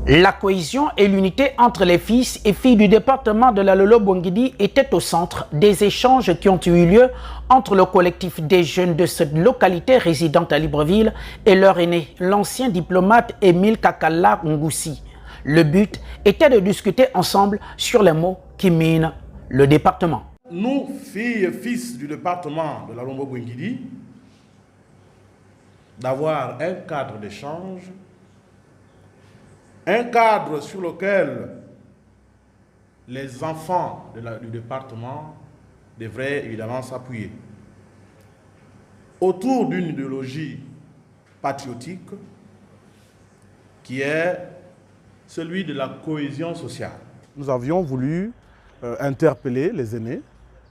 La cohésion et l'unité entre les fils et filles du département de la Lolo-Bouangidi étaient au centre des échanges qui ont eu lieu entre le collectif des jeunes de cette localité résidente à Libreville et leur aîné, l'ancien diplomate Émile Kakala Ngoussi. Le but était de discuter ensemble sur les maux qui minent le département. Nous, filles et fils du département de la Lolo-Bouangidi, d'avoir un cadre d'échange, un cadre sur lequel les enfants du département devraient évidemment s'appuyer autour d'une idéologie patriotique qui est celui de la cohésion sociale. Nous avions voulu interpeller les aînés,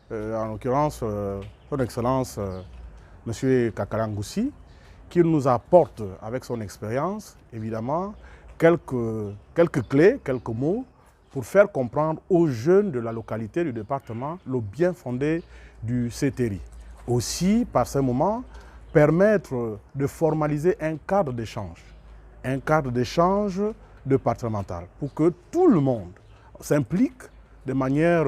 en l'occurrence son Excellence M. Kakala Ngoussi, qui nous apporte avec son expérience, évidemment, quelques clés, quelques mots pour faire comprendre aux jeunes de la localité du département le bien fondé du CETERI. Aussi, par ce moment, permettre de formaliser un cadre d'échange départemental pour que tout le monde s'implique de manière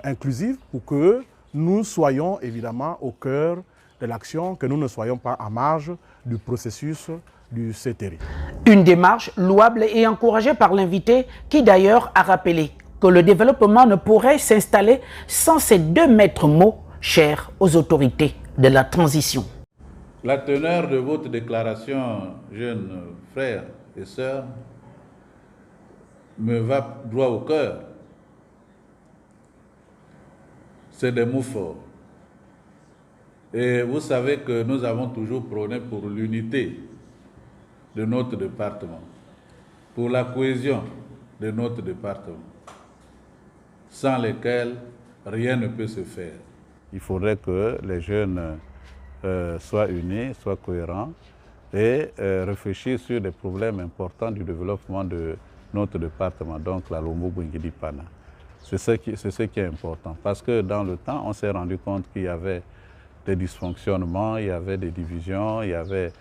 inclusive pour que nous soyons évidemment au cœur de l'action, que nous ne soyons pas à marge du processus du CETERI. Une démarche louable et encouragée par l'invité qui d'ailleurs a rappelé que le développement ne pourrait s'installer sans ces deux maîtres mots chers aux autorités de la transition. La teneur de votre déclaration, jeunes frères et sœurs, me va droit au cœur. C'est des mots forts. Et vous savez que nous avons toujours prôné pour l'unité de notre département, pour la cohésion de notre département, sans lesquels rien ne peut se faire. Il faudrait que les jeunes soient unis, soient cohérents et réfléchissent sur des problèmes importants du développement de notre département, donc la Lombo-Bouangidi-Pana. C'est ce qui est important, parce que dans le temps, on s'est rendu compte qu'il y avait des dysfonctionnements, il y avait des divisions, il y avait...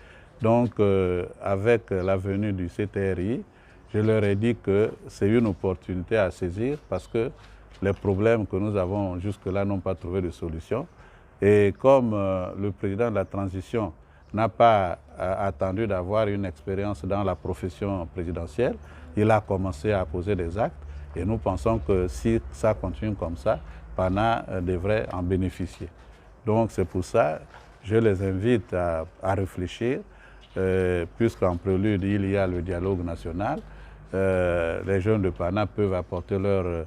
Donc, avec la venue du CETERI, je leur ai dit que c'est une opportunité à saisir parce que les problèmes que nous avons jusque-là n'ont pas trouvé de solution. Et comme le président de la transition n'a pas attendu d'avoir une expérience dans la profession présidentielle, il a commencé à poser des actes et nous pensons que si ça continue comme ça, Pana devrait en bénéficier. Donc c'est pour ça que je les invite à réfléchir. Puisqu'en prélude, il y a le dialogue national, les jeunes de Pana peuvent apporter leur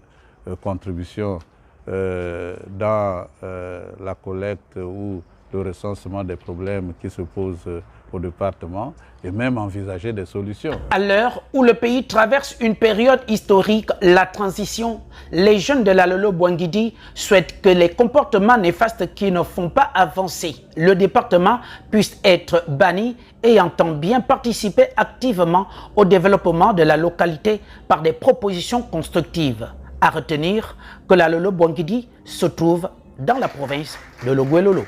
contribution dans la collecte ou le recensement des problèmes qui se posent au département et même envisager des solutions. À l'heure où le pays traverse une période historique, la transition, les jeunes de la Lolo-Bouangidi souhaitent que les comportements néfastes qui ne font pas avancer le département puissent être bannis et entendent bien participer activement au développement de la localité par des propositions constructives. À retenir que la Lolo-Bouangidi se trouve dans la province de Logouelolo.